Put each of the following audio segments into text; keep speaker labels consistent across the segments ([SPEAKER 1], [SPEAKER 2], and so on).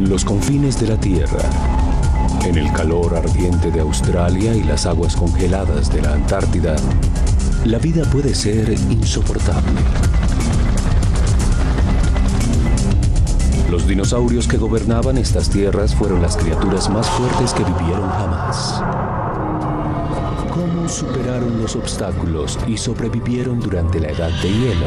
[SPEAKER 1] En los confines de la Tierra, en el calor ardiente de Australia y las aguas congeladas de la Antártida, la vida puede ser insoportable. Los dinosaurios que gobernaban estas tierras fueron las criaturas más fuertes que vivieron jamás. ¿Cómo superaron los obstáculos y sobrevivieron durante la Edad de Hielo?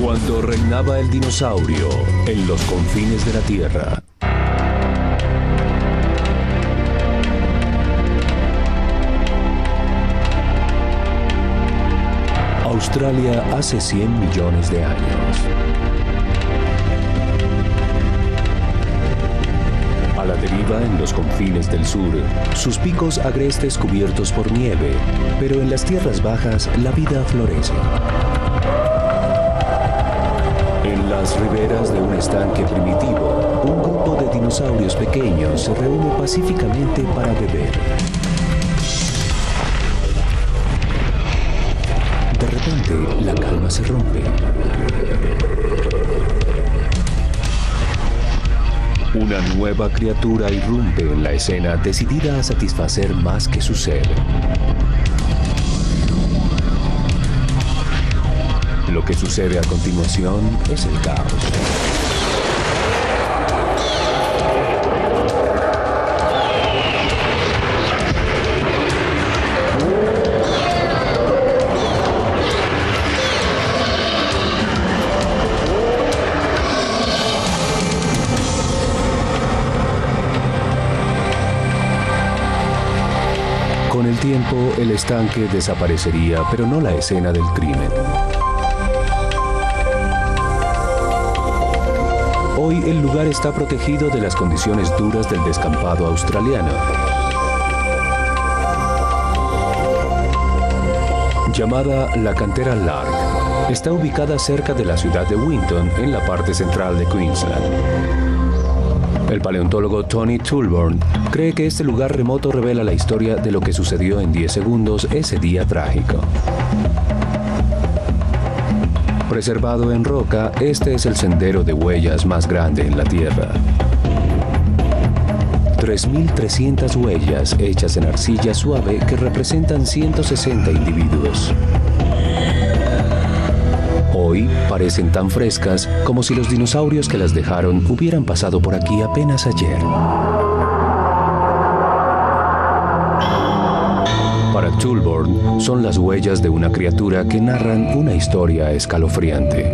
[SPEAKER 1] Cuando reinaba el dinosaurio en los confines de la Tierra. Australia hace 100 millones de años. A la deriva en los confines del sur, sus picos agrestes cubiertos por nieve, pero en las tierras bajas la vida florece. En las riberas de un estanque primitivo, un grupo de dinosaurios pequeños se reúne pacíficamente para beber. De repente, la calma se rompe. Una nueva criatura irrumpe en la escena, decidida a satisfacer más que su sed. Lo que sucede a continuación es el caos. Con el tiempo, el estanque desaparecería, pero no la escena del crimen. Hoy el lugar está protegido de las condiciones duras del descampado australiano. Llamada la Cantera Lark, está ubicada cerca de la ciudad de Winton, en la parte central de Queensland. El paleontólogo Tony Tulborn cree que este lugar remoto revela la historia de lo que sucedió en 10 segundos ese día trágico. Preservado en roca, este es el sendero de huellas más grande en la Tierra. 3.300 huellas hechas en arcilla suave que representan 160 individuos. Hoy parecen tan frescas como si los dinosaurios que las dejaron hubieran pasado por aquí apenas ayer. Para Tulborn, son las huellas de una criatura que narran una historia escalofriante.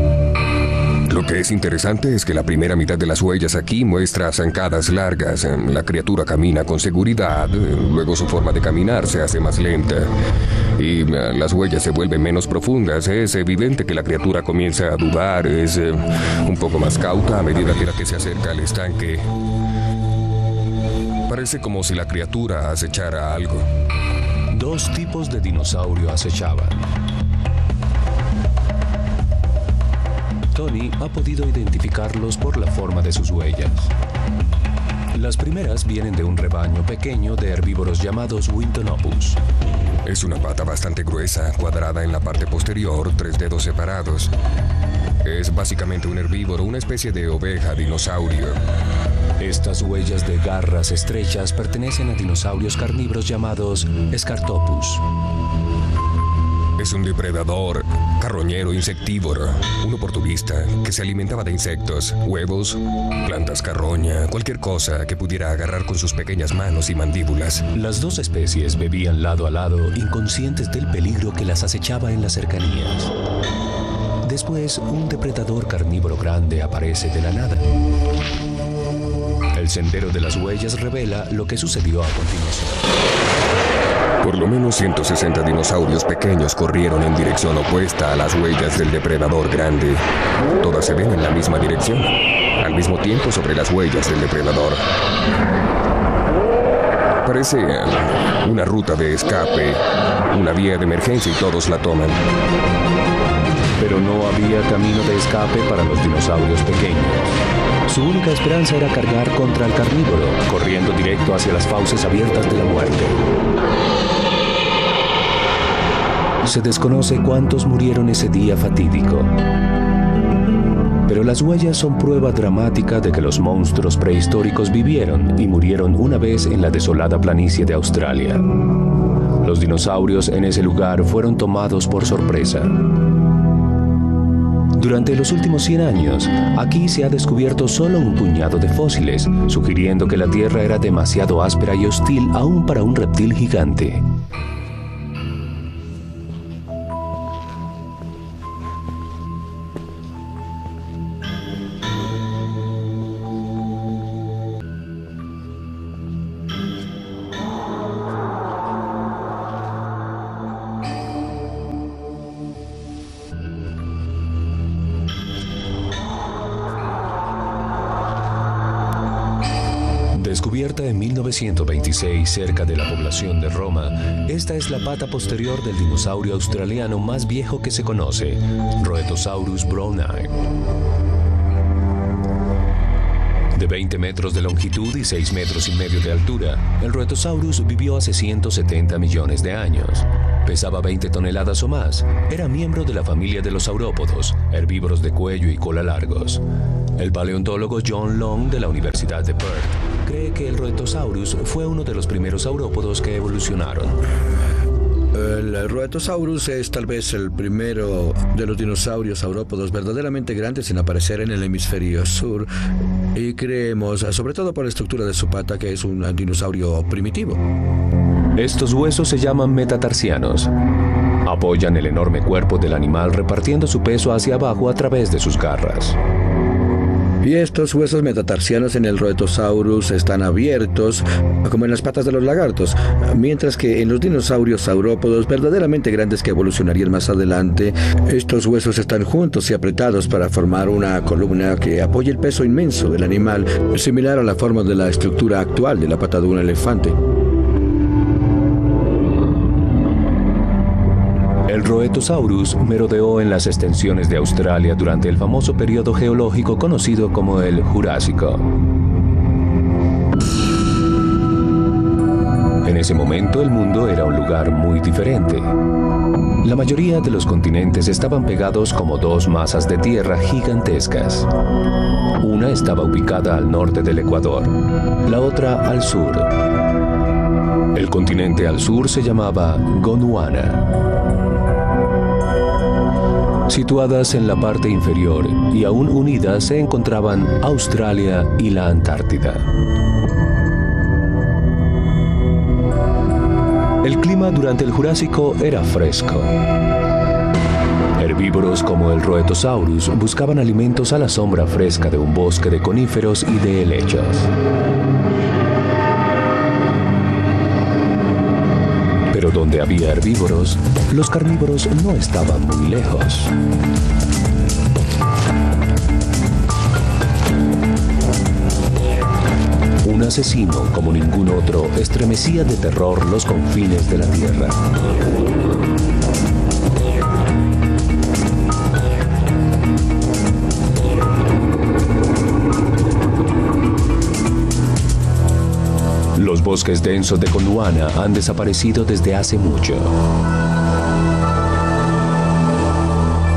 [SPEAKER 2] Lo que es interesante es que la primera mitad de las huellas aquí muestra zancadas largas. La criatura camina con seguridad, luego su forma de caminar se hace más lenta. Y las huellas se vuelven menos profundas. Es evidente que la criatura comienza a dudar, es un poco más cauta a medida que se acerca al estanque. Parece como si la criatura acechara algo.
[SPEAKER 1] Dos tipos de dinosaurio acechaban. Tony ha podido identificarlos por la forma de sus huellas. Las primeras vienen de un rebaño pequeño de herbívoros llamados Wintonopus.
[SPEAKER 2] Es una pata bastante gruesa, cuadrada en la parte posterior, 3 dedos separados. Es básicamente un herbívoro, una especie de oveja dinosaurio.
[SPEAKER 1] Estas huellas de garras estrechas pertenecen a dinosaurios carnívoros llamados Scartopus.
[SPEAKER 2] Es un depredador, carroñero, insectívoro, un oportunista que se alimentaba de insectos, huevos, plantas carroña, cualquier cosa que pudiera agarrar con sus pequeñas manos y mandíbulas.
[SPEAKER 1] Las dos especies vivían lado a lado, inconscientes del peligro que las acechaba en las cercanías. Después, un depredador carnívoro grande aparece de la nada. El sendero de las huellas revela lo que sucedió a continuación.
[SPEAKER 2] Por lo menos 160 dinosaurios pequeños corrieron en dirección opuesta a las huellas del depredador grande. Todas se ven en la misma dirección, al mismo tiempo sobre las huellas del depredador. Parece una ruta de escape, una vía de emergencia y todos la toman.
[SPEAKER 1] Pero no había camino de escape para los dinosaurios pequeños. Su única esperanza era cargar contra el carnívoro, corriendo directo hacia las fauces abiertas de la muerte. Se desconoce cuántos murieron ese día fatídico. Pero las huellas son prueba dramática de que los monstruos prehistóricos vivieron y murieron una vez en la desolada planicie de Australia. Los dinosaurios en ese lugar fueron tomados por sorpresa. Durante los últimos 100 años, aquí se ha descubierto solo un puñado de fósiles, sugiriendo que la Tierra era demasiado áspera y hostil aún para un reptil gigante. Descubierta en 1926 cerca de la población de Roma, esta es la pata posterior del dinosaurio australiano más viejo que se conoce, Rhoetosaurus browni. De 20 metros de longitud y 6 metros y medio de altura, el Rhoetosaurus vivió hace 170 millones de años. Pesaba 20 toneladas o más. Era miembro de la familia de los saurópodos, herbívoros de cuello y cola largos. El paleontólogo John Long de la Universidad de Perth cree que el Rhoetosaurus fue uno de los primeros saurópodos que evolucionaron.
[SPEAKER 3] El Rhoetosaurus es tal vez el primero de los dinosaurios saurópodos verdaderamente grandes en aparecer en el hemisferio sur, y creemos, sobre todo por la estructura de su pata, que es un dinosaurio primitivo.
[SPEAKER 1] Estos huesos se llaman metatarsianos. Apoyan el enorme cuerpo del animal repartiendo su peso hacia abajo a través de sus garras.
[SPEAKER 3] Y estos huesos metatarsianos en el Rhoetosaurus están abiertos, como en las patas de los lagartos, mientras que en los dinosaurios saurópodos verdaderamente grandes que evolucionarían más adelante, estos huesos están juntos y apretados para formar una columna que apoye el peso inmenso del animal, similar a la forma de la estructura actual de la pata de un elefante.
[SPEAKER 1] El Rhoetosaurus merodeó en las extensiones de Australia durante el famoso periodo geológico conocido como el Jurásico. En ese momento el mundo era un lugar muy diferente. La mayoría de los continentes estaban pegados como dos masas de tierra gigantescas. Una estaba ubicada al norte del Ecuador, la otra al sur. El continente al sur se llamaba Gondwana. Situadas en la parte inferior y aún unidas se encontraban Australia y la Antártida. El clima durante el Jurásico era fresco. Herbívoros como el Rhoetosaurus buscaban alimentos a la sombra fresca de un bosque de coníferos y de helechos. Pero donde había herbívoros, los carnívoros no estaban muy lejos. Un asesino como ningún otro estremecía de terror los confines de la tierra. Los bosques densos de Gondwana han desaparecido desde hace mucho.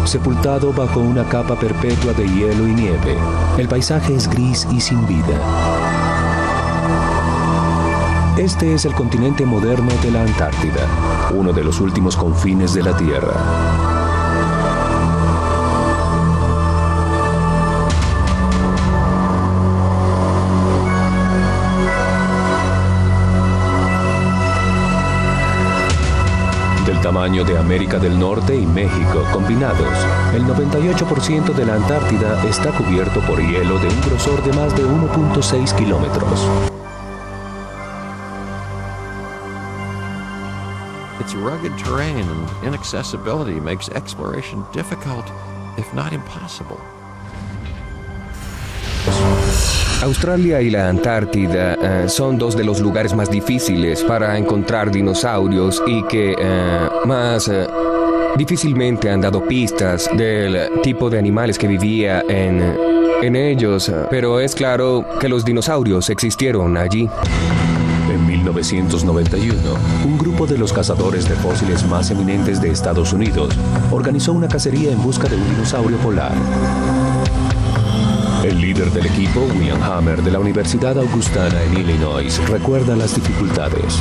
[SPEAKER 1] Sepultado bajo una capa perpetua de hielo y nieve, el paisaje es gris y sin vida. Este es el continente moderno de la Antártida, uno de los últimos confines de la Tierra. Del tamaño de América del Norte y México combinados, el 98% de la Antártida está cubierto por hielo de un grosor de más de 1.6 kilómetros.
[SPEAKER 4] Its rugged terrain and inaccessibility makes exploration difficult, if not impossible.
[SPEAKER 2] Australia y la Antártida son dos de los lugares más difíciles para encontrar dinosaurios y que más difícilmente han dado pistas del tipo de animales que vivía en ellos, pero es claro que los dinosaurios existieron allí.
[SPEAKER 1] En 1991, un grupo de los cazadores de fósiles más eminentes de Estados Unidos organizó una cacería en busca de un dinosaurio polar. El líder del equipo, William Hammer, de la Universidad Augustana en Illinois, recuerda las dificultades.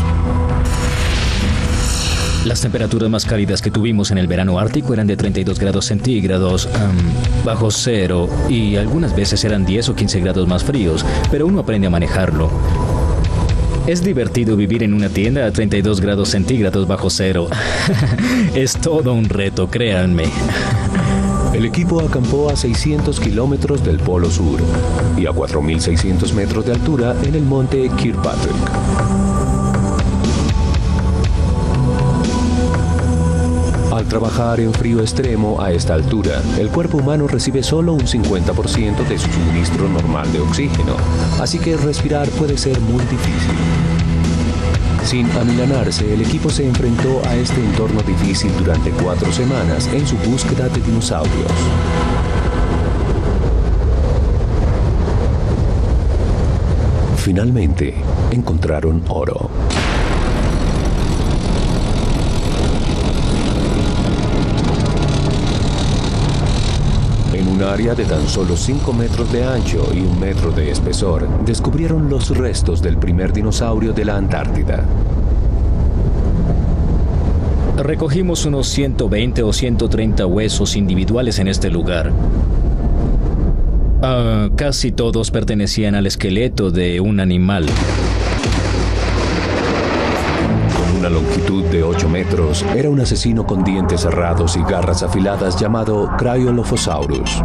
[SPEAKER 5] Las temperaturas más cálidas que tuvimos en el verano ártico eran de 32 grados centígrados, bajo cero, y algunas veces eran 10 o 15 grados más fríos, pero uno aprende a manejarlo. Es divertido vivir en una tienda a 32 grados centígrados bajo cero. Es todo un reto, créanme.
[SPEAKER 1] El equipo acampó a 600 kilómetros del Polo Sur y a 4.600 metros de altura en el monte Kirkpatrick. Al trabajar en frío extremo a esta altura, el cuerpo humano recibe solo un 50% de su suministro normal de oxígeno, así que respirar puede ser muy difícil. Sin amilanarse, el equipo se enfrentó a este entorno difícil durante 4 semanas en su búsqueda de dinosaurios. Finalmente, encontraron oro. En un área de tan solo 5 metros de ancho y 1 metro de espesor, descubrieron los restos del primer dinosaurio de la Antártida.
[SPEAKER 5] Recogimos unos 120 o 130 huesos individuales en este lugar. Casi todos pertenecían al esqueleto de un animal.
[SPEAKER 1] Con una longitud de 8 metros, era un asesino con dientes cerrados y garras afiladas llamado Cryolophosaurus.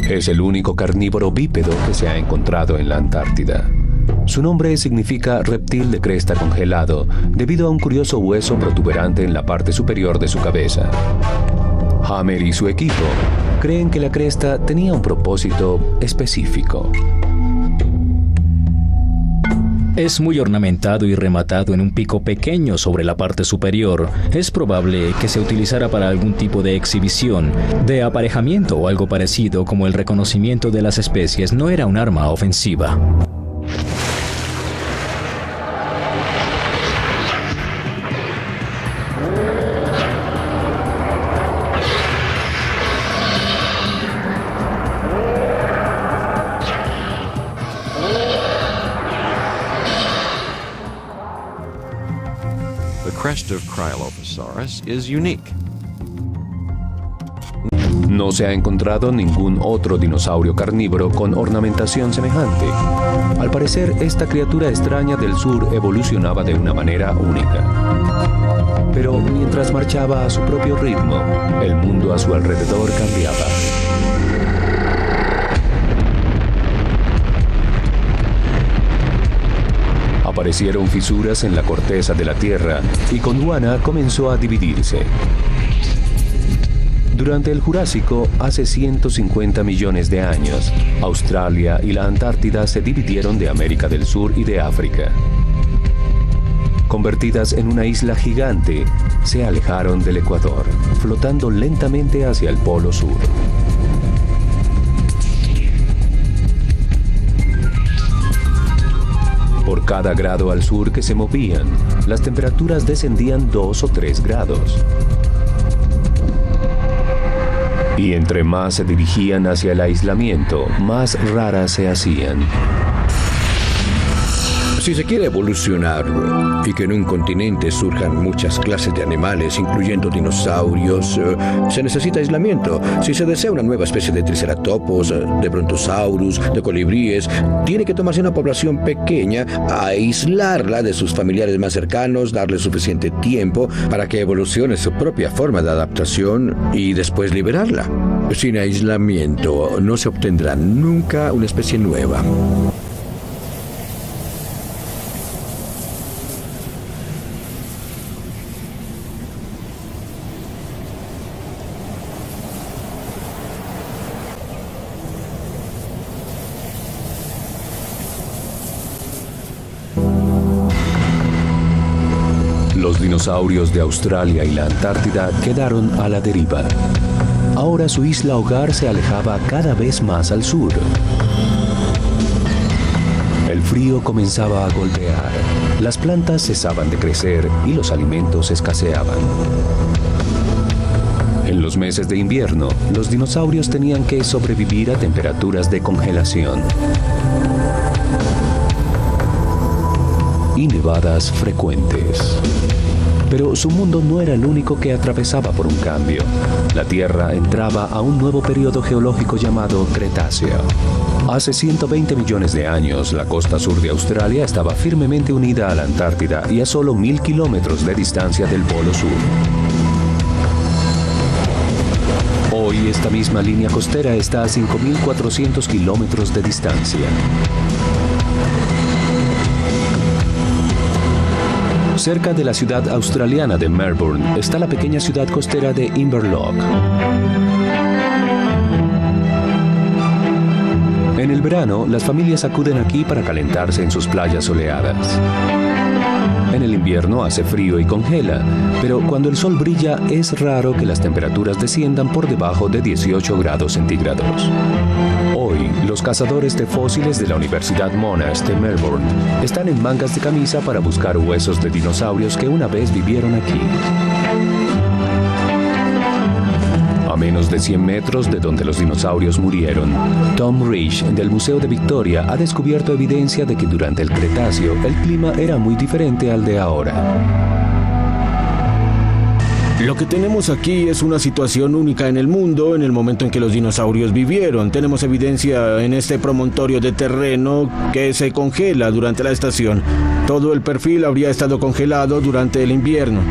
[SPEAKER 1] Es el único carnívoro bípedo que se ha encontrado en la Antártida. Su nombre significa reptil de cresta congelado, debido a un curioso hueso protuberante en la parte superior de su cabeza. Hammer y su equipo creen que la cresta tenía un propósito específico.
[SPEAKER 5] Es muy ornamentado y rematado en un pico pequeño sobre la parte superior. Es probable que se utilizara para algún tipo de exhibición, de aparejamiento o algo parecido, como el reconocimiento de las especies. No era un arma ofensiva.
[SPEAKER 4] The crest of Cryolophosaurus is unique.
[SPEAKER 1] No se ha encontrado ningún otro dinosaurio carnívoro con ornamentación semejante. Al parecer, esta criatura extraña del sur evolucionaba de una manera única. Pero mientras marchaba a su propio ritmo, el mundo a su alrededor cambiaba. Aparecieron fisuras en la corteza de la Tierra y Gondwana comenzó a dividirse. Durante el Jurásico, hace 150 millones de años, Australia y la Antártida se dividieron de América del Sur y de África. Convertidas en una isla gigante, se alejaron del Ecuador, flotando lentamente hacia el Polo Sur. Por cada grado al sur que se movían, las temperaturas descendían 2 o 3 grados. Y entre más se dirigían hacia el aislamiento, más raras se hacían.
[SPEAKER 3] Si se quiere evolucionar y que en un continente surjan muchas clases de animales, incluyendo dinosaurios, se necesita aislamiento. Si se desea una nueva especie de triceratopos, de brontosaurus, de colibríes, tiene que tomarse una población pequeña, aislarla de sus familiares más cercanos, darle suficiente tiempo para que evolucione su propia forma de adaptación y después liberarla. Sin aislamiento no se obtendrá nunca una especie nueva.
[SPEAKER 1] Los dinosaurios de Australia y la Antártida quedaron a la deriva. Ahora su isla hogar se alejaba cada vez más al sur. El frío comenzaba a golpear, las plantas cesaban de crecer y los alimentos escaseaban. En los meses de invierno, los dinosaurios tenían que sobrevivir a temperaturas de congelación y nevadas frecuentes. Pero su mundo no era el único que atravesaba por un cambio. La Tierra entraba a un nuevo periodo geológico llamado Cretáceo. Hace 120 millones de años, la costa sur de Australia estaba firmemente unida a la Antártida y a solo 1000 kilómetros de distancia del Polo Sur. Hoy, esta misma línea costera está a 5.400 kilómetros de distancia. Cerca de la ciudad australiana de Melbourne está la pequeña ciudad costera de Inverloch. En el verano, las familias acuden aquí para calentarse en sus playas soleadas. En el invierno hace frío y congela, pero cuando el sol brilla es raro que las temperaturas desciendan por debajo de 18 grados centígrados. Hoy, los cazadores de fósiles de la Universidad Monash de Melbourne están en mangas de camisa para buscar huesos de dinosaurios que una vez vivieron aquí. A menos de 100 metros de donde los dinosaurios murieron, Tom Rich del Museo de Victoria ha descubierto evidencia de que durante el Cretáceo el clima era muy diferente al de ahora.
[SPEAKER 6] Lo que tenemos aquí es una situación única en el mundo en el momento en que los dinosaurios vivieron. Tenemos evidencia en este promontorio de terreno que se congela durante la estación. Todo el perfil habría estado congelado durante el invierno.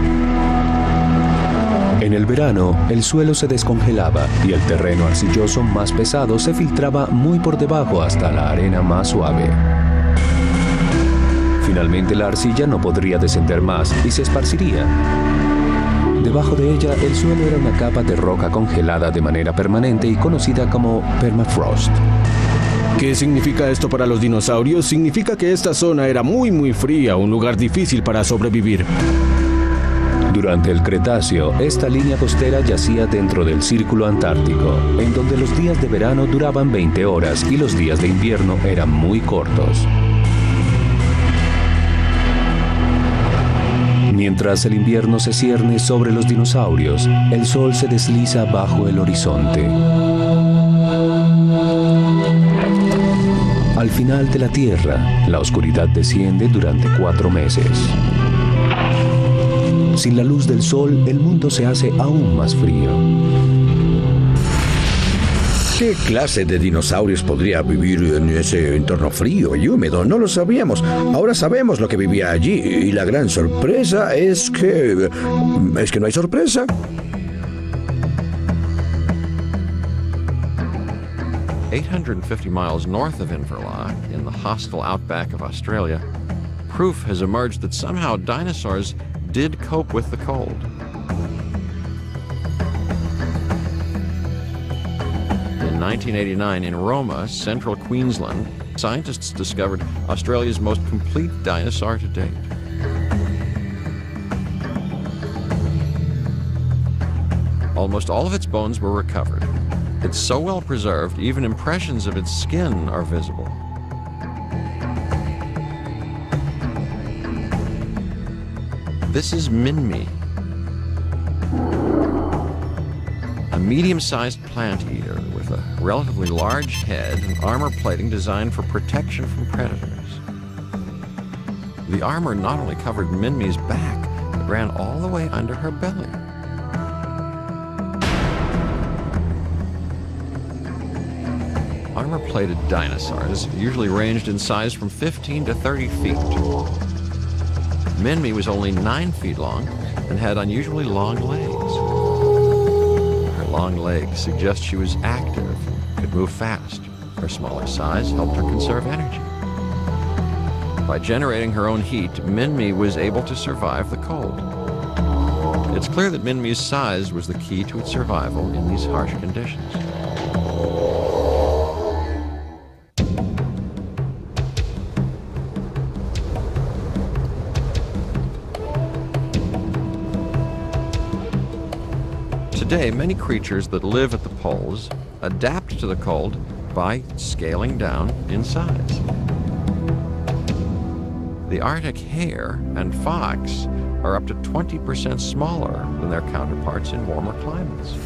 [SPEAKER 1] En el verano, el suelo se descongelaba y el terreno arcilloso más pesado se filtraba muy por debajo hasta la arena más suave. Finalmente la arcilla no podría descender más y se esparciría. Debajo de ella, el suelo era una capa de roca congelada de manera permanente y conocida como permafrost.
[SPEAKER 6] ¿Qué significa esto para los dinosaurios? Significa que esta zona era muy fría, un lugar difícil para sobrevivir.
[SPEAKER 1] Durante el Cretáceo, esta línea costera yacía dentro del Círculo Antártico, en donde los días de verano duraban 20 horas y los días de invierno eran muy cortos. Mientras el invierno se cierne sobre los dinosaurios, el sol se desliza bajo el horizonte. Al final de la Tierra, la oscuridad desciende durante 4 meses. Sin la luz del sol, el mundo se hace aún más frío.
[SPEAKER 3] ¿Qué clase de dinosaurios podría vivir en ese entorno frío y húmedo? No lo sabíamos. Ahora sabemos lo que vivía allí. Y la gran sorpresa es que no hay sorpresa.
[SPEAKER 4] "850 miles north of Inverloch, in the hostile outback of Australia, proof has emerged that somehow dinosaurs did cope with the cold. In 1989, in Roma, central Queensland, scientists discovered Australia's most complete dinosaur to date. Almost all of its bones were recovered. It's so well preserved, even impressions of its skin are visible. This is Minmi, a medium-sized plant eater with a relatively large head and armor plating designed for protection from predators. The armor not only covered Minmi's back, but ran all the way under her belly. Armor-plated dinosaurs usually ranged in size from 15 to 30 feet. Minmi was only 9 feet long and had unusually long legs. Her long legs suggest she was active and could move fast. Her smaller size helped her conserve energy. By generating her own heat, Minmi was able to survive the cold. It's clear that Minmi's size was the key to its survival in these harsh conditions. Today, many creatures that live at the poles adapt to the cold by scaling down in size. The Arctic hare and fox are up to 20% smaller than their counterparts in warmer climates.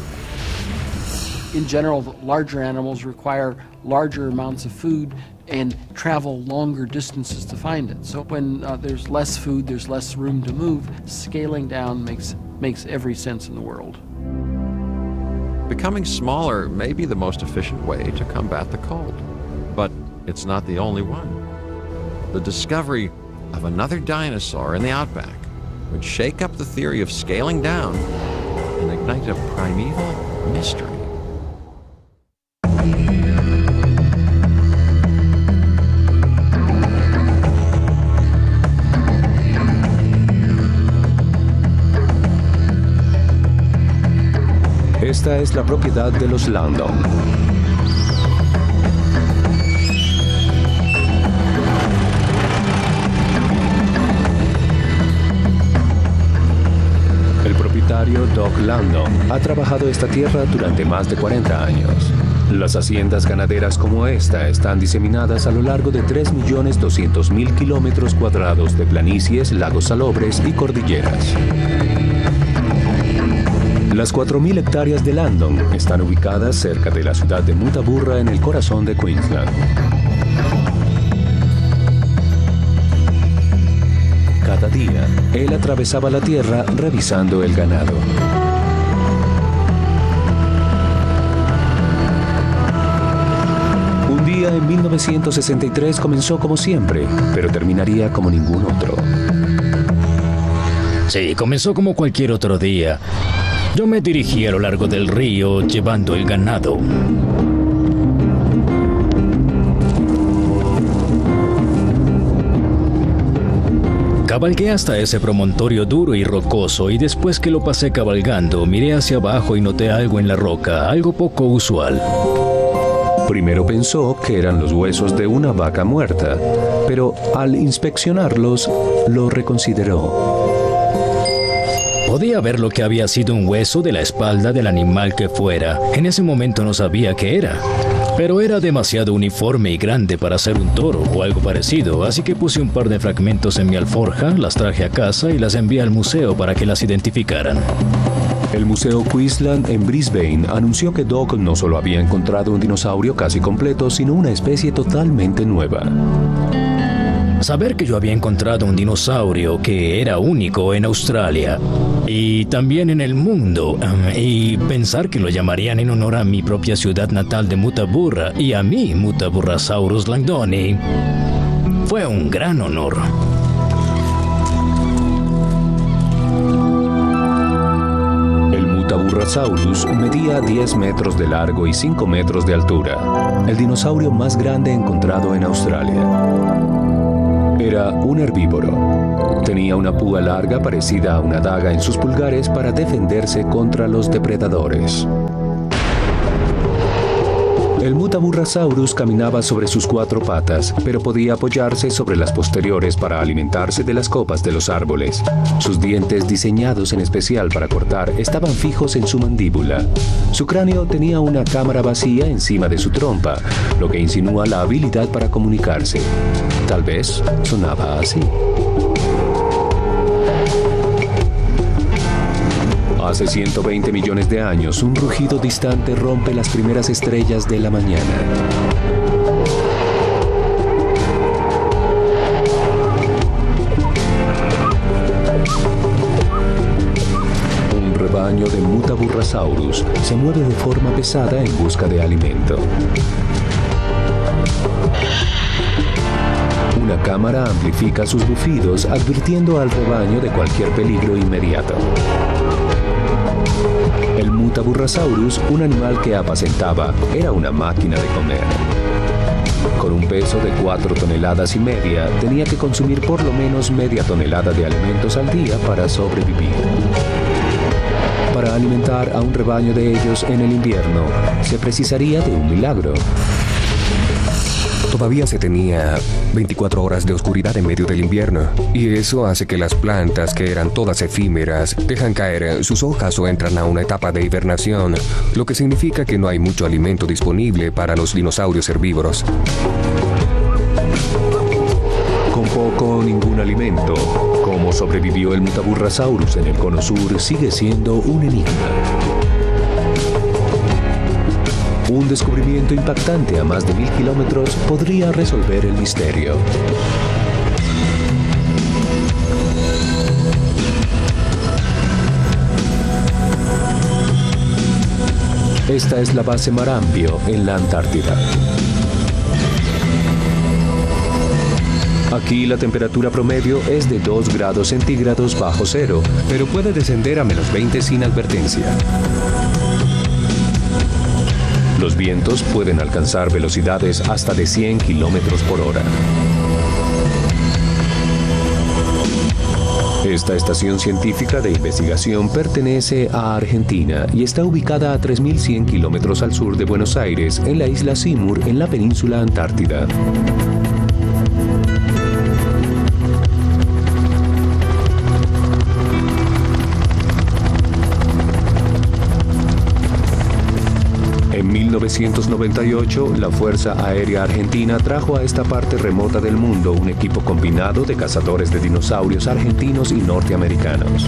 [SPEAKER 7] In general, larger animals require larger amounts of food and travel longer distances to find it. So when there's less food, there's less room to move, scaling down makes every sense in the world.
[SPEAKER 4] Becoming smaller may be the most efficient way to combat the cold, but it's not the only one. The discovery of another dinosaur in the outback would shake up the theory of scaling down and ignite a primeval mystery.
[SPEAKER 1] Esta es la propiedad de los Landon. El propietario Doug Landon ha trabajado esta tierra durante más de 40 años. Las haciendas ganaderas como esta están diseminadas a lo largo de 3.200.000 kilómetros cuadrados de planicies, lagos salobres y cordilleras. Las 4.000 hectáreas de Landon están ubicadas cerca de la ciudad de Mutaburra en el corazón de Queensland. Cada día, él atravesaba la tierra revisando el ganado. Un día en 1963 comenzó como siempre, pero terminaría como ningún otro.
[SPEAKER 5] Sí, comenzó como cualquier otro día. Yo me dirigí a lo largo del río llevando el ganado. Cabalgué hasta ese promontorio duro y rocoso y después que lo pasé cabalgando, miré hacia abajo y noté algo en la roca, algo poco usual.
[SPEAKER 1] Primero pensó que eran los huesos de una vaca muerta, pero al inspeccionarlos, lo reconsideró.
[SPEAKER 5] Podía ver lo que había sido un hueso de la espalda del animal que fuera. En ese momento no sabía qué era, pero era demasiado uniforme y grande para ser un toro o algo parecido, así que puse un par de fragmentos en mi alforja, las traje a casa y las envié al museo para que las identificaran.
[SPEAKER 1] El Museo Queensland en Brisbane anunció que Doug no solo había encontrado un dinosaurio casi completo, sino una especie totalmente nueva.
[SPEAKER 5] Saber que yo había encontrado un dinosaurio que era único en Australia y también en el mundo, y pensar que lo llamarían en honor a mi propia ciudad natal de Mutaburra y a mí, Mutaburrasaurus langdoni, fue un gran honor.
[SPEAKER 1] El Mutaburrasaurus medía 10 metros de largo y 5 metros de altura, el dinosaurio más grande encontrado en Australia. Era un herbívoro. Tenía una púa larga parecida a una daga en sus pulgares para defenderse contra los depredadores. El Mutaburrasaurus caminaba sobre sus 4 patas, pero podía apoyarse sobre las posteriores para alimentarse de las copas de los árboles. Sus dientes, diseñados en especial para cortar, estaban fijos en su mandíbula. Su cráneo tenía una cámara vacía encima de su trompa, lo que insinúa la habilidad para comunicarse. Tal vez sonaba así. Hace 120 millones de años, un rugido distante rompe las primeras estrellas de la mañana. Un rebaño de Mutaburrasaurus se mueve de forma pesada en busca de alimento. Una cámara amplifica sus bufidos, advirtiendo al rebaño de cualquier peligro inmediato. El Mutaburrasaurus, un animal que apacentaba, era una máquina de comer. Con un peso de 4 toneladas y media, tenía que consumir por lo menos media tonelada de alimentos al día para sobrevivir. Para alimentar a un rebaño de ellos en el invierno, se precisaría de un milagro.
[SPEAKER 2] Todavía se tenía 24 horas de oscuridad en medio del invierno, y eso hace que las plantas, que eran todas efímeras, dejan caer sus hojas o entran a una etapa de hibernación, lo que significa que no hay mucho alimento disponible para los dinosaurios herbívoros.
[SPEAKER 1] Con poco o ningún alimento, cómo sobrevivió el Mutaburrasaurus en el Cono Sur sigue siendo un enigma. Un descubrimiento impactante a más de 1000 kilómetros podría resolver el misterio. Esta es la base Marambio en la Antártida. Aquí la temperatura promedio es de 2 grados centígrados bajo cero, pero puede descender a menos 20 sin advertencia. Los vientos pueden alcanzar velocidades hasta de 100 kilómetros por hora. Esta estación científica de investigación pertenece a Argentina y está ubicada a 3.100 kilómetros al sur de Buenos Aires, en la isla Seymour, en la península Antártida. En 1998, la Fuerza Aérea Argentina trajo a esta parte remota del mundo un equipo combinado de cazadores de dinosaurios argentinos y norteamericanos.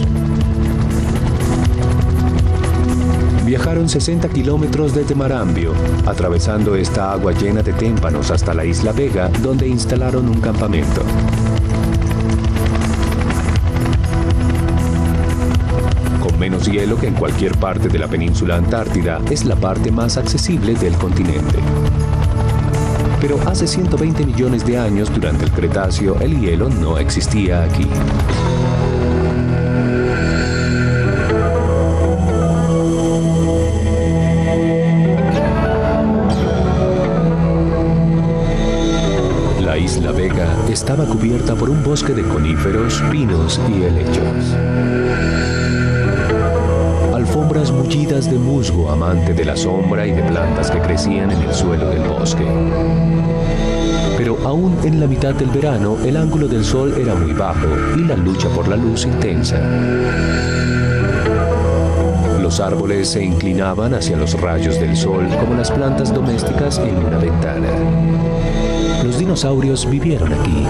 [SPEAKER 1] Viajaron 60 kilómetros desde Marambio, atravesando esta agua llena de témpanos hasta la isla Vega, donde instalaron un campamento. Menos hielo que en cualquier parte de la península Antártida, es la parte más accesible del continente. Pero hace 120 millones de años, durante el Cretáceo, el hielo no existía aquí. La isla Vega estaba cubierta por un bosque de coníferos, pinos y helechos. Alfombras mullidas de musgo amante de la sombra y de plantas que crecían en el suelo del bosque. Pero aún en la mitad del verano, el ángulo del sol era muy bajo y la lucha por la luz intensa. Los árboles se inclinaban hacia los rayos del sol como las plantas domésticas en una ventana. Los dinosaurios vivieron aquí.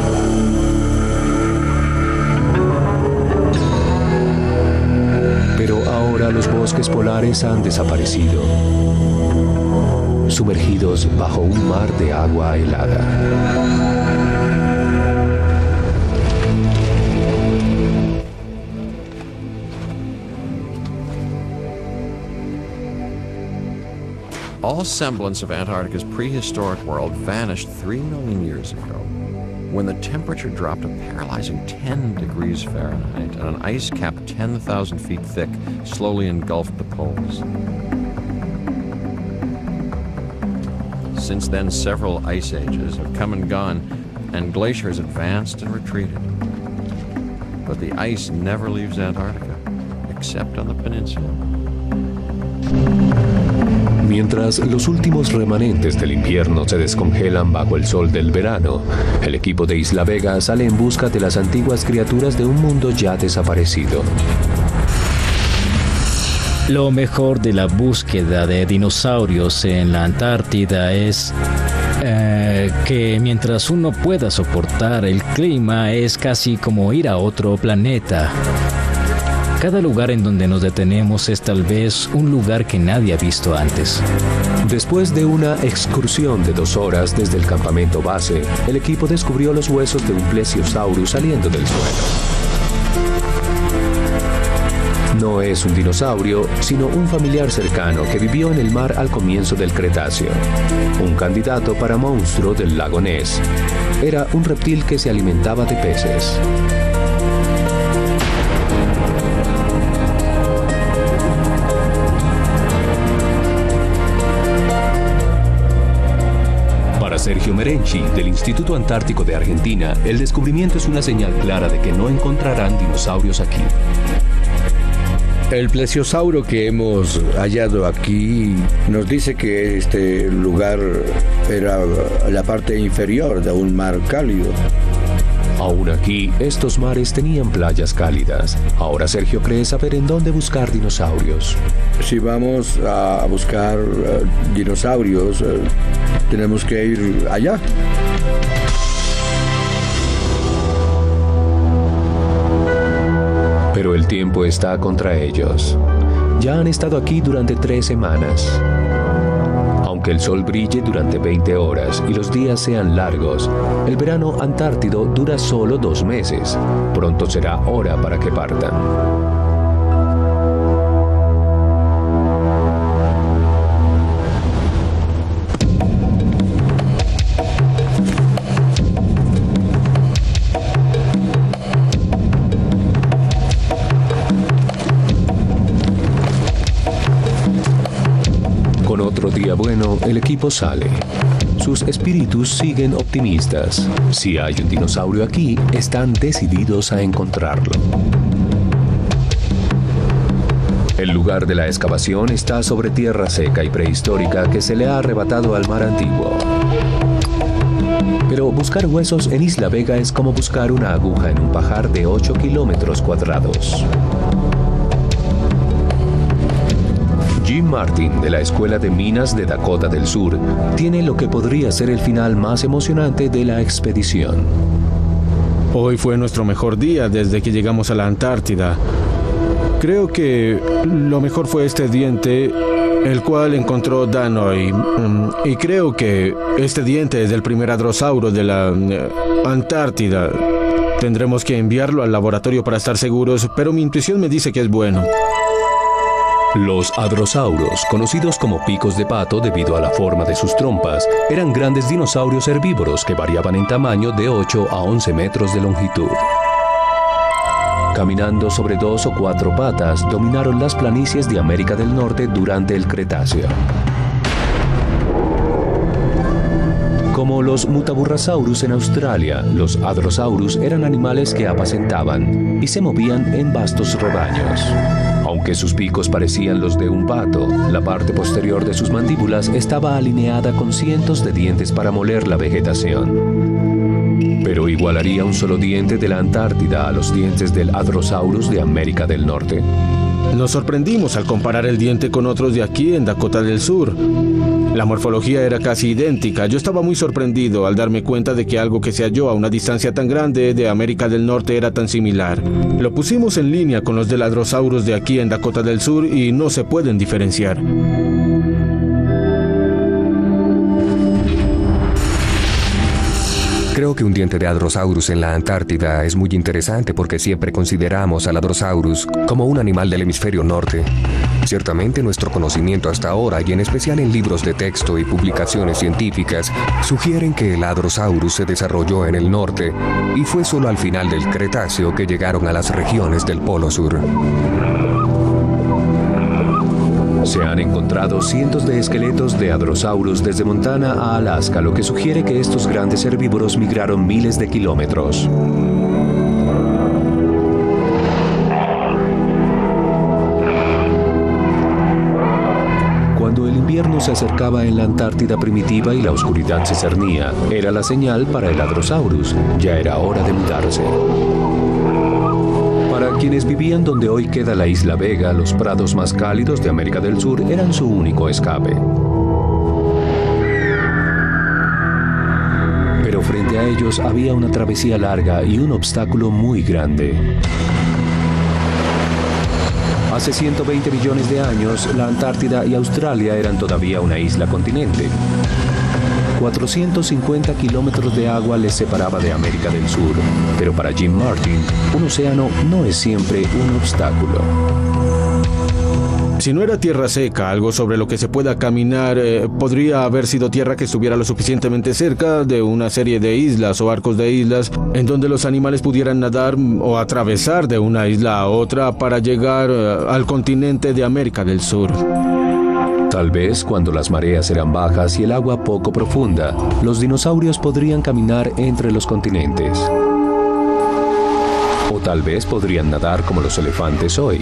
[SPEAKER 1] Pero ahora los bosques polares han desaparecido, sumergidos bajo un mar de agua helada.
[SPEAKER 4] All semblance of Antarctica's prehistoric world vanished 3 million years ago, when the temperature dropped a paralyzing 10 degrees Fahrenheit and an ice cap 10,000 feet thick slowly engulfed the poles. Since then, several ice ages have come and gone, and glaciers advanced and retreated. But the ice never leaves Antarctica, except on the peninsula.
[SPEAKER 1] Mientras los últimos remanentes del invierno se descongelan bajo el sol del verano, el equipo de Isla Vega sale en busca de las antiguas criaturas de un mundo ya desaparecido.
[SPEAKER 5] Lo mejor de la búsqueda de dinosaurios en la Antártida es que mientras uno pueda soportar el clima, es casi como ir a otro planeta. Cada lugar en donde nos detenemos es tal vez un lugar que nadie ha visto antes.
[SPEAKER 1] Después de una excursión de 2 horas desde el campamento base, el equipo descubrió los huesos de un plesiosaurus saliendo del suelo. No es un dinosaurio, sino un familiar cercano que vivió en el mar al comienzo del Cretáceo. Un candidato para monstruo del lago Ness. Era un reptil que se alimentaba de peces. Para Sergio Merenchi, del Instituto Antártico de Argentina, el descubrimiento es una señal clara de que no encontrarán dinosaurios aquí.
[SPEAKER 3] El plesiosauro que hemos hallado aquí nos dice que este lugar era la parte inferior de un mar cálido.
[SPEAKER 1] Aún aquí, estos mares tenían playas cálidas. Ahora Sergio cree saber en dónde buscar dinosaurios.
[SPEAKER 3] Si vamos a buscar dinosaurios, tenemos que ir allá.
[SPEAKER 1] Pero el tiempo está contra ellos. Ya han estado aquí durante 3 semanas. Aunque el sol brille durante 20 horas y los días sean largos, el verano antártido dura solo 2 meses. Pronto será hora para que partan. Otro día bueno, el equipo sale. Sus espíritus siguen optimistas. Si hay un dinosaurio aquí, están decididos a encontrarlo. El lugar de la excavación está sobre tierra seca y prehistórica que se le ha arrebatado al mar antiguo. Pero buscar huesos en Isla Vega es como buscar una aguja en un pajar de 8 kilómetros cuadrados. Jim Martin, de la Escuela de Minas de Dakota del Sur, tiene lo que podría ser el final más emocionante de la expedición.
[SPEAKER 6] Hoy fue nuestro mejor día desde que llegamos a la Antártida. Creo que lo mejor fue este diente, el cual encontró Danoy. Y creo que este diente es del primer hadrosauro de la Antártida. Tendremos que enviarlo al laboratorio para estar seguros, pero mi intuición me dice que es bueno.
[SPEAKER 1] Los hadrosauros, conocidos como picos de pato debido a la forma de sus trompas, eran grandes dinosaurios herbívoros que variaban en tamaño de 8 a 11 metros de longitud. Caminando sobre 2 o 4 patas, dominaron las planicies de América del Norte durante el Cretáceo. Como los Mutaburrasaurus en Australia, los hadrosaurus eran animales que apacentaban y se movían en vastos rebaños. Aunque sus picos parecían los de un pato, la parte posterior de sus mandíbulas estaba alineada con cientos de dientes para moler la vegetación. Pero ¿igualaría un solo diente de la Antártida a los dientes del Hadrosaurus de América del Norte?
[SPEAKER 6] Nos sorprendimos al comparar el diente con otros de aquí en Dakota del Sur. La morfología era casi idéntica. Yo estaba muy sorprendido al darme cuenta de que algo que se halló a una distancia tan grande de América del Norte era tan similar. Lo pusimos en línea con los del Hadrosaurus de aquí en Dakota del Sur y no se pueden diferenciar.
[SPEAKER 2] Creo que un diente de Hadrosaurus en la Antártida es muy interesante porque siempre consideramos al Hadrosaurus como un animal del hemisferio norte. Ciertamente nuestro conocimiento hasta ahora, y en especial en libros de texto y publicaciones científicas, sugieren que el Hadrosaurus se desarrolló en el norte y fue solo al final del Cretáceo que llegaron a las regiones del Polo Sur.
[SPEAKER 1] Se han encontrado cientos de esqueletos de hadrosaurus desde Montana a Alaska, lo que sugiere que estos grandes herbívoros migraron miles de kilómetros. Cuando el invierno se acercaba en la Antártida primitiva y la oscuridad se cernía, era la señal para el Hadrosaurus. Ya era hora de mudarse. Para quienes vivían donde hoy queda la Isla Vega, los prados más cálidos de América del Sur eran su único escape. Pero frente a ellos había una travesía larga y un obstáculo muy grande. Hace 120 millones de años, la Antártida y Australia eran todavía una isla-continente. 450 kilómetros de agua les separaba de América del Sur, pero para Jim Martin, un océano no es siempre un obstáculo.
[SPEAKER 6] Si no era tierra seca, algo sobre lo que se pueda caminar, podría haber sido tierra que estuviera lo suficientemente cerca de una serie de islas o arcos de islas en donde los animales pudieran nadar o atravesar de una isla a otra para llegar al continente de América del Sur.
[SPEAKER 1] Tal vez cuando las mareas eran bajas y el agua poco profunda, los dinosaurios podrían caminar entre los continentes. O tal vez podrían nadar como los elefantes hoy.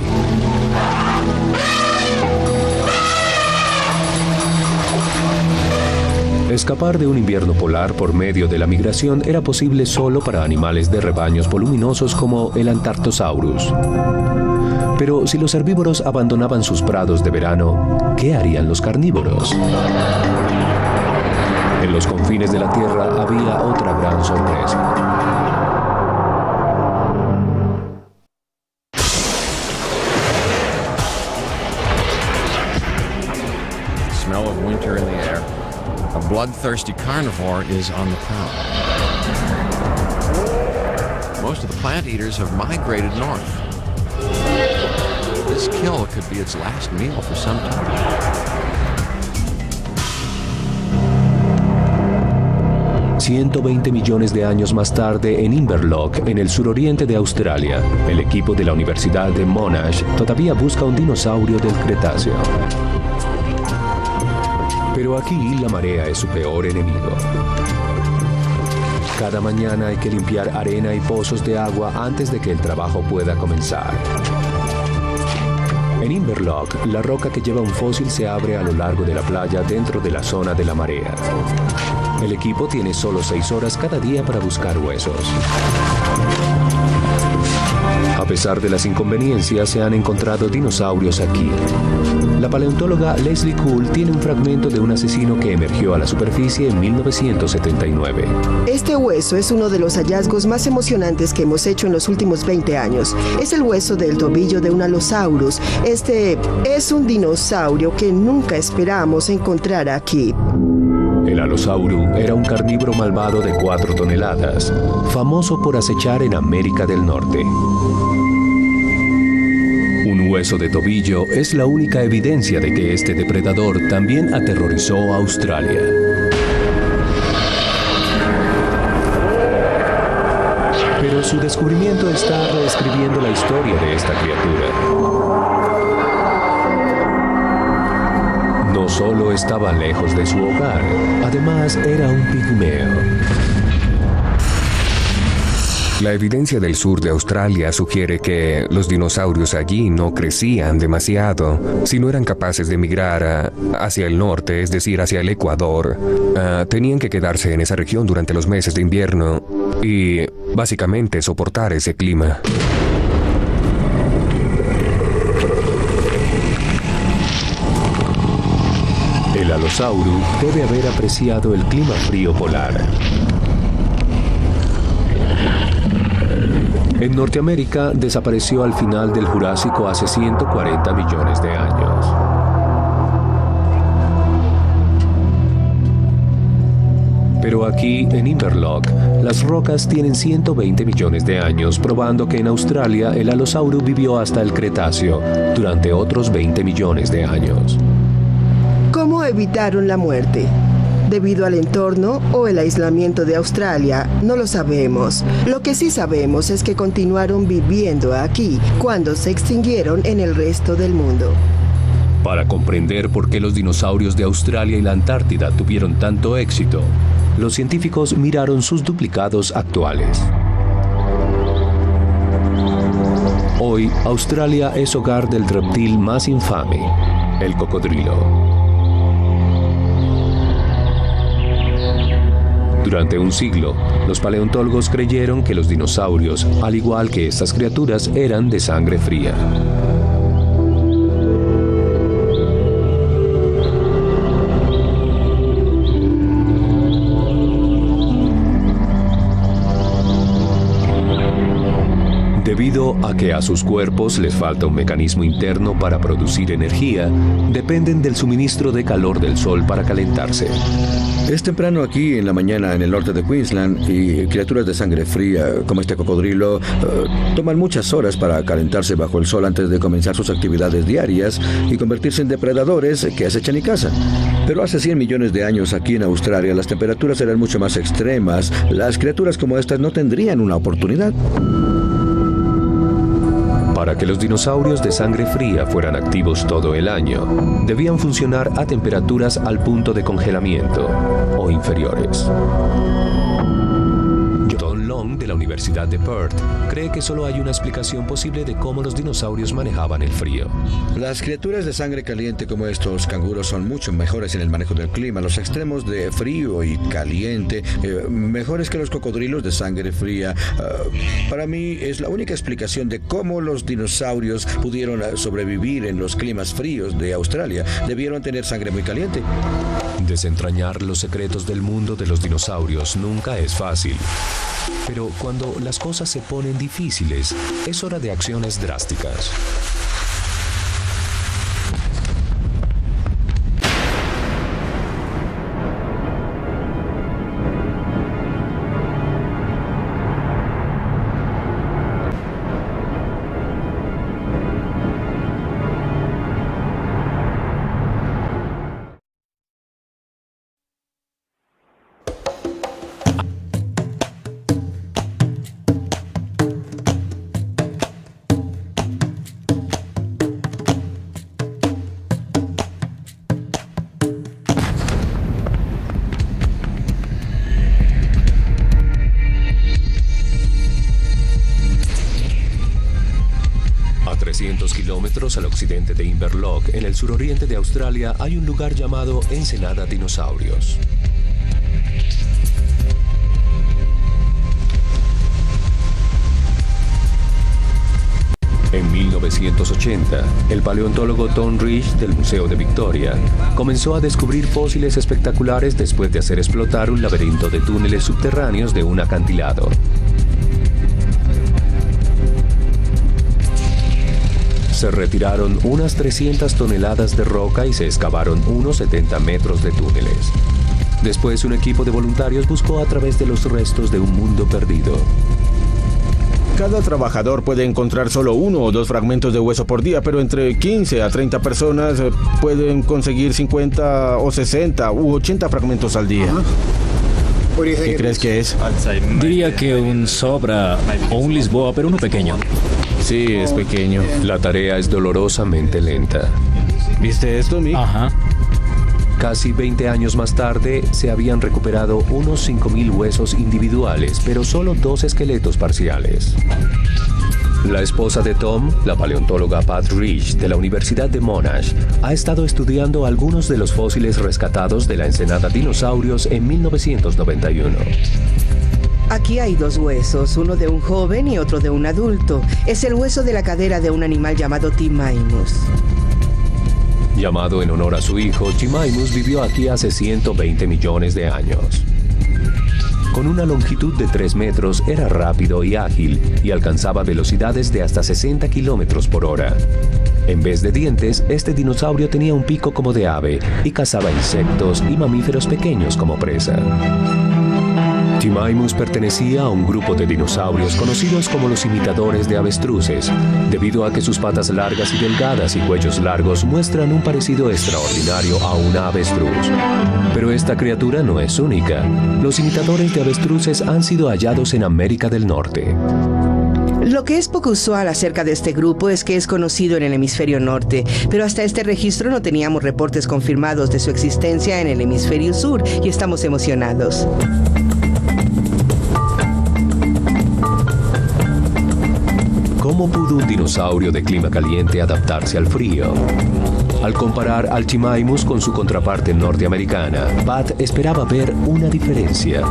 [SPEAKER 1] Escapar de un invierno polar por medio de la migración era posible solo para animales de rebaños voluminosos como el Antarctosaurus. Pero si los herbívoros abandonaban sus prados de verano, ¿qué harían los carnívoros? En los confines de la Tierra había otra gran sorpresa.
[SPEAKER 4] Smell of winter in the air. A bloodthirsty carnivore is on the prowl. Most of the plant eaters have migrated north. This kill could be its last meal for some time.
[SPEAKER 1] 120 millones de años más tarde, en Inverloch, en el suroriente de Australia, el equipo de la Universidad de Monash todavía busca un dinosaurio del Cretáceo. Pero aquí la marea es su peor enemigo. Cada mañana hay que limpiar arena y pozos de agua antes de que el trabajo pueda comenzar. En Inverloch, la roca que lleva un fósil se abre a lo largo de la playa dentro de la zona de la marea. El equipo tiene solo 6 horas cada día para buscar huesos. A pesar de las inconveniencias, se han encontrado dinosaurios aquí. La paleontóloga Leslie Kuhl tiene un fragmento de un asesino que emergió a la superficie en 1979.
[SPEAKER 8] Este hueso es uno de los hallazgos más emocionantes que hemos hecho en los últimos 20 años. Es el hueso del tobillo de un Allosaurus. Este es un dinosaurio que nunca esperamos encontrar aquí.
[SPEAKER 1] El Allosaurus era un carnívoro malvado de 4 toneladas, famoso por acechar en América del Norte. Un hueso de tobillo es la única evidencia de que este depredador también aterrorizó a Australia. Pero su descubrimiento está reescribiendo la historia de esta criatura. No solo estaba lejos de su hogar, además era un pigmeo.
[SPEAKER 2] La evidencia del sur de Australia sugiere que los dinosaurios allí no crecían demasiado. Si no eran capaces de migrar hacia el norte, es decir, hacia el Ecuador, tenían que quedarse en esa región durante los meses de invierno y básicamente soportar ese clima.
[SPEAKER 1] El Allosaurus debe haber apreciado el clima frío polar. En Norteamérica desapareció al final del Jurásico hace 140 millones de años. Pero aquí, en Inverloch, las rocas tienen 120 millones de años, probando que en Australia el Allosaurus vivió hasta el Cretáceo, durante otros 20 millones de años.
[SPEAKER 8] ¿Cómo evitaron la muerte? ¿Debido al entorno o el aislamiento de Australia? No lo sabemos. Lo que sí sabemos es que continuaron viviendo aquí cuando se extinguieron en el resto del mundo.
[SPEAKER 1] Para comprender por qué los dinosaurios de Australia y la Antártida tuvieron tanto éxito, los científicos miraron sus duplicados actuales. Hoy, Australia es hogar del reptil más infame, el cocodrilo. Durante un siglo, los paleontólogos creyeron que los dinosaurios, al igual que estas criaturas, eran de sangre fría. Debido a que a sus cuerpos les falta un mecanismo interno para producir energía, dependen del suministro de calor del sol para calentarse.
[SPEAKER 3] Es temprano aquí en la mañana en el norte de Queensland y criaturas de sangre fría, como este cocodrilo, toman muchas horas para calentarse bajo el sol antes de comenzar sus actividades diarias y convertirse en depredadores que acechan y cazan. Pero hace 100 millones de años aquí en Australia las temperaturas eran mucho más extremas. Las criaturas como estas no tendrían una oportunidad.
[SPEAKER 1] Para que los dinosaurios de sangre fría fueran activos todo el año, debían funcionar a temperaturas al punto de congelamiento o inferiores. John Long de la Universidad de Perth cree que solo hay una explicación posible de cómo los dinosaurios manejaban el frío.
[SPEAKER 3] Las criaturas de sangre caliente como estos canguros son mucho mejores en el manejo del clima. Los extremos de frío y caliente, mejores que los cocodrilos de sangre fría. Para mí es la única explicación de cómo los dinosaurios pudieron sobrevivir en los climas fríos de Australia. Debieron tener sangre muy caliente.
[SPEAKER 1] Desentrañar los secretos del mundo de los dinosaurios nunca es fácil. Pero cuando las cosas se ponen difíciles, es hora de acciones drásticas. A 300 kilómetros al occidente de Inverloch, en el suroriente de Australia, hay un lugar llamado Ensenada Dinosaurios. En 1980, el paleontólogo Tom Rich del Museo de Victoria comenzó a descubrir fósiles espectaculares después de hacer explotar un laberinto de túneles subterráneos de un acantilado. Se retiraron unas 300 toneladas de roca y se excavaron unos 70 metros de túneles. Después, un equipo de voluntarios buscó a través de los restos de un mundo perdido.
[SPEAKER 6] Cada trabajador puede encontrar solo 1 o 2 fragmentos de hueso por día, pero entre 15 a 30 personas pueden conseguir 50 o 60 u 80 fragmentos al día. ¿Qué crees que es?
[SPEAKER 5] Diría que un Sobra o un Lisboa, pero uno pequeño.
[SPEAKER 6] Sí, es pequeño.
[SPEAKER 1] La tarea es dolorosamente lenta.
[SPEAKER 6] ¿Viste esto, Mick?
[SPEAKER 5] Ajá.
[SPEAKER 1] Casi 20 años más tarde, se habían recuperado unos 5.000 huesos individuales, pero solo 2 esqueletos parciales. La esposa de Tom, la paleontóloga Pat Rich de la Universidad de Monash, ha estado estudiando algunos de los fósiles rescatados de la Ensenada Dinosaurios en 1991.
[SPEAKER 9] Aquí hay 2 huesos, uno de un joven y otro de un adulto. Es el hueso de la cadera de un animal llamado Timaimus.
[SPEAKER 1] Llamado en honor a su hijo, Timaimus vivió aquí hace 120 millones de años. Con una longitud de 3 metros, era rápido y ágil y alcanzaba velocidades de hasta 60 kilómetros por hora. En vez de dientes, este dinosaurio tenía un pico como de ave y cazaba insectos y mamíferos pequeños como presa. Timaimus pertenecía a un grupo de dinosaurios conocidos como los imitadores de avestruces, debido a que sus patas largas y delgadas y cuellos largos muestran un parecido extraordinario a una avestruz. Pero esta criatura no es única. Los imitadores de avestruces han sido hallados en América del Norte.
[SPEAKER 9] Lo que es poco usual acerca de este grupo es que es conocido en el hemisferio norte, pero hasta este registro no teníamos reportes confirmados de su existencia en el hemisferio sur y estamos emocionados.
[SPEAKER 1] ¿Cómo pudo un dinosaurio de clima caliente adaptarse al frío? Al comparar al Timaimus con su contraparte norteamericana, Pat esperaba ver una diferencia.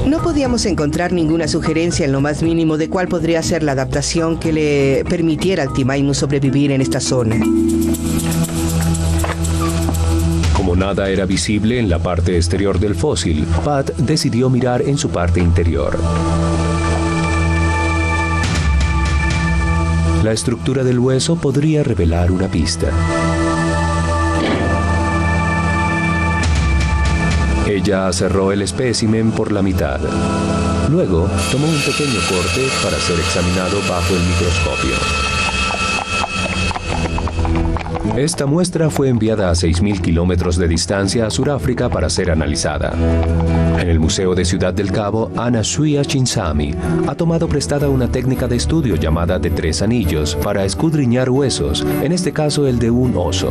[SPEAKER 9] No podíamos encontrar ninguna sugerencia en lo más mínimo de cuál podría ser la adaptación que le permitiera al Timaimus sobrevivir en esta zona.
[SPEAKER 1] Como nada era visible en la parte exterior del fósil, Pat decidió mirar en su parte interior. La estructura del hueso podría revelar una pista. Ella cerró el espécimen por la mitad. Luego, tomó un pequeño corte para ser examinado bajo el microscopio. Esta muestra fue enviada a 6.000 kilómetros de distancia a Sudáfrica para ser analizada. En el Museo de Ciudad del Cabo, Anasuya Chinsami ha tomado prestada una técnica de estudio llamada de 3 anillos para escudriñar huesos, en este caso el de un oso.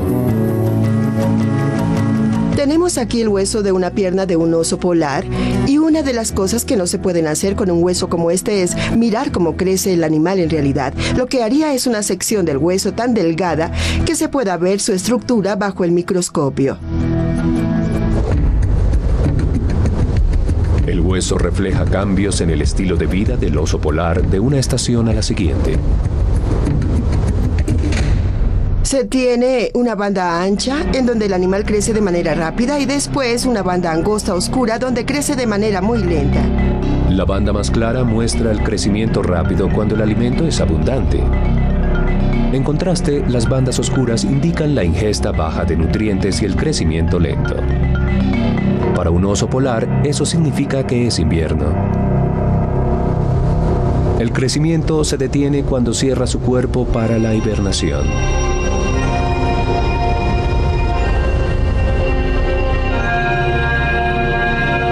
[SPEAKER 8] Tenemos aquí el hueso de una pierna de un oso polar y una de las cosas que no se pueden hacer con un hueso como este es mirar cómo crece el animal en realidad. Lo que haría es una sección del hueso tan delgada que se pueda ver su estructura bajo el microscopio.
[SPEAKER 1] El hueso refleja cambios en el estilo de vida del oso polar de una estación a la siguiente.
[SPEAKER 8] Se tiene una banda ancha en donde el animal crece de manera rápida y después una banda angosta oscura donde crece de manera muy lenta.
[SPEAKER 1] La banda más clara muestra el crecimiento rápido cuando el alimento es abundante. En contraste, las bandas oscuras indican la ingesta baja de nutrientes y el crecimiento lento. Para un oso polar, eso significa que es invierno. El crecimiento se detiene cuando cierra su cuerpo para la hibernación.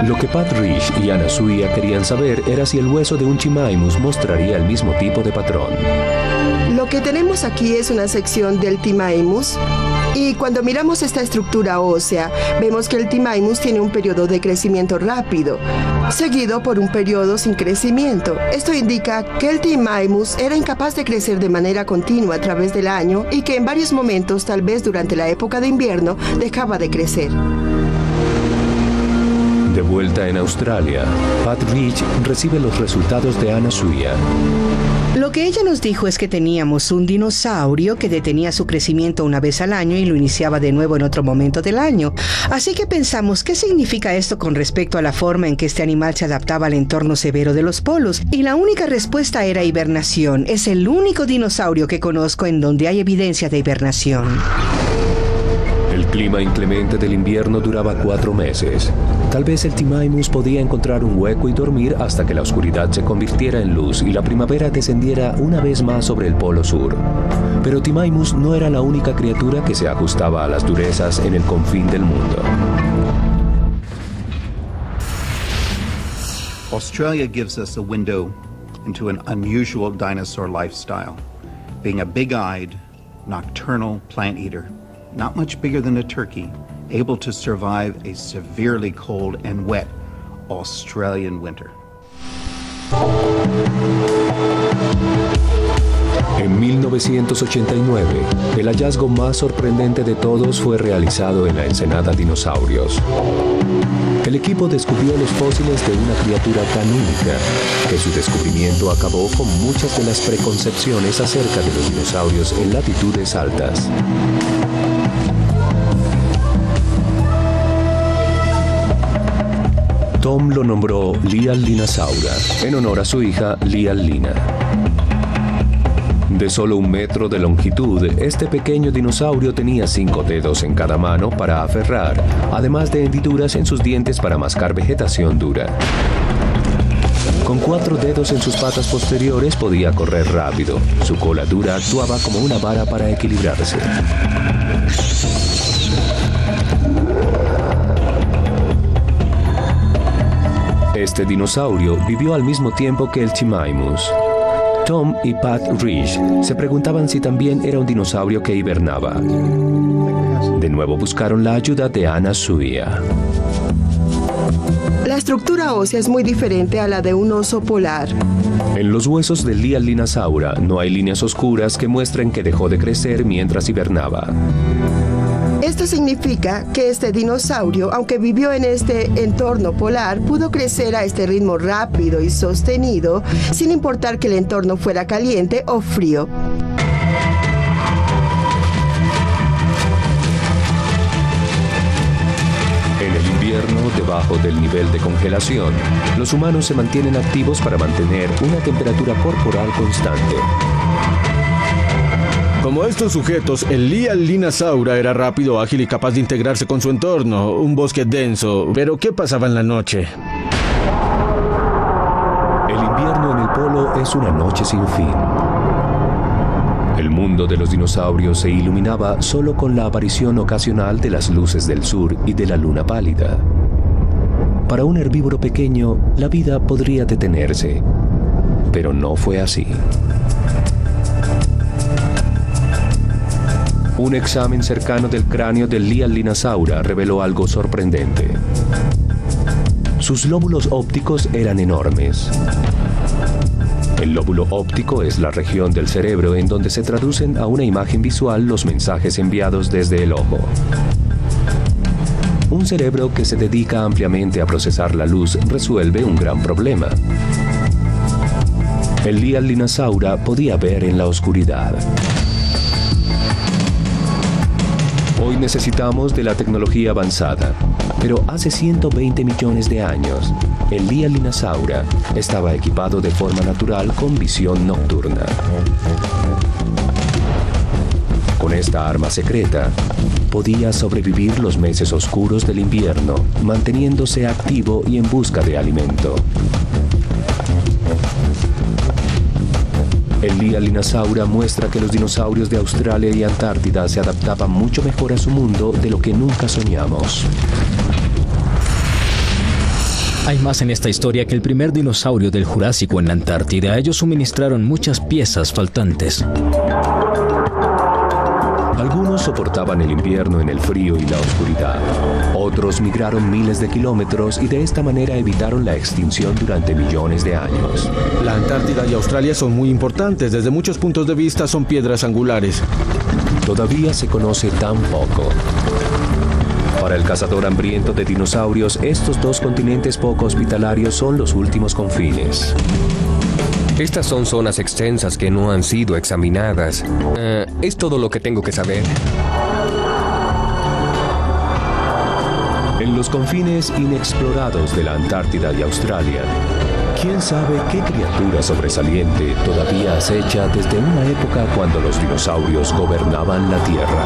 [SPEAKER 1] Lo que Pat Rich y Anasuya querían saber era si el hueso de un Timaimus mostraría el mismo tipo de patrón.
[SPEAKER 8] Lo que tenemos aquí es una sección del Timaimus y cuando miramos esta estructura ósea, vemos que el Timaimus tiene un periodo de crecimiento rápido, seguido por un periodo sin crecimiento. Esto indica que el Timaimus era incapaz de crecer de manera continua a través del año y que en varios momentos, tal vez durante la época de invierno, dejaba de crecer.
[SPEAKER 1] De vuelta en Australia, Pat Rich recibe los resultados de Anasuya.
[SPEAKER 9] Lo que ella nos dijo es que teníamos un dinosaurio que detenía su crecimiento una vez al año y lo iniciaba de nuevo en otro momento del año. Así que pensamos, ¿qué significa esto con respecto a la forma en que este animal se adaptaba al entorno severo de los polos? Y la única respuesta era hibernación. Es el único dinosaurio que conozco en donde hay evidencia de hibernación.
[SPEAKER 1] El clima inclemente del invierno duraba 4 meses. Tal vez el Timaimus podía encontrar un hueco y dormir hasta que la oscuridad se convirtiera en luz y la primavera descendiera una vez más sobre el polo sur. Pero Timaimus no era la única criatura que se ajustaba a las durezas en el confín del mundo.
[SPEAKER 10] Australia gives us a window into an unusual dinosaur lifestyle, being a big-eyed, nocturnal plant eater. Not much bigger than a turkey, able to survive a severely cold and wet Australian winter.
[SPEAKER 1] En 1989, el hallazgo más sorprendente de todos fue realizado en la ensenada Dinosaurios. El equipo descubrió los fósiles de una criatura tan única que su descubrimiento acabó con muchas de las preconcepciones acerca de los dinosaurios en latitudes altas. Tom lo nombró Lial-Linasaura, en honor a su hija Lial-Lina. De solo 1 metro de longitud, este pequeño dinosaurio tenía 5 dedos en cada mano para aferrar, además de hendiduras en sus dientes para mascar vegetación dura. Con 4 dedos en sus patas posteriores podía correr rápido. Su cola dura actuaba como una vara para equilibrarse. Este dinosaurio vivió al mismo tiempo que el Timaimus. Tom y Pat Rich se preguntaban si también era un dinosaurio que hibernaba. De nuevo buscaron la ayuda de Anasuya.
[SPEAKER 8] La estructura ósea es muy diferente a la de un oso polar.
[SPEAKER 1] En los huesos del Lial-Linasaura no hay líneas oscuras que muestren que dejó de crecer mientras hibernaba.
[SPEAKER 8] Esto significa que este dinosaurio, aunque vivió en este entorno polar, pudo crecer a este ritmo rápido y sostenido, sin importar que el entorno fuera caliente o frío.
[SPEAKER 1] En el invierno, debajo del nivel de congelación, los humanos se mantienen activos para mantener una temperatura corporal constante.
[SPEAKER 6] Como estos sujetos, el Lial-Linasaura era rápido, ágil y capaz de integrarse con su entorno, un bosque denso. Pero ¿qué pasaba en la noche?
[SPEAKER 1] El invierno en el polo es una noche sin fin. El mundo de los dinosaurios se iluminaba solo con la aparición ocasional de las luces del sur y de la luna pálida. Para un herbívoro pequeño, la vida podría detenerse, pero no fue así. Un examen cercano del cráneo del Lialinnasaura reveló algo sorprendente. Sus lóbulos ópticos eran enormes. El lóbulo óptico es la región del cerebro en donde se traducen a una imagen visual los mensajes enviados desde el ojo. Un cerebro que se dedica ampliamente a procesar la luz resuelve un gran problema. El Lialinnasaura podía ver en la oscuridad. Hoy necesitamos de la tecnología avanzada, pero hace 120 millones de años, el Lialinnasaura estaba equipado de forma natural con visión nocturna. Con esta arma secreta, podía sobrevivir los meses oscuros del invierno, manteniéndose activo y en busca de alimento. El Lialinnasaura muestra que los dinosaurios de Australia y Antártida se adaptaban mucho mejor a su mundo de lo que nunca soñamos.
[SPEAKER 5] Hay más en esta historia que el primer dinosaurio del Jurásico en la Antártida. Ellos suministraron muchas piezas faltantes.
[SPEAKER 1] Algunos soportaban el invierno en el frío y la oscuridad. Otros migraron miles de kilómetros y de esta manera evitaron la extinción durante millones de años.
[SPEAKER 6] La Antártida y Australia son muy importantes. Desde muchos puntos de vista son piedras angulares.
[SPEAKER 1] Todavía se conoce tan poco. Para el cazador hambriento de dinosaurios, estos dos continentes poco hospitalarios son los últimos confines.
[SPEAKER 2] Estas son zonas extensas que no han sido examinadas. Es todo lo que tengo que saber.
[SPEAKER 1] En los confines inexplorados de la Antártida y Australia, quién sabe qué criatura sobresaliente todavía acecha desde una época cuando los dinosaurios gobernaban la Tierra.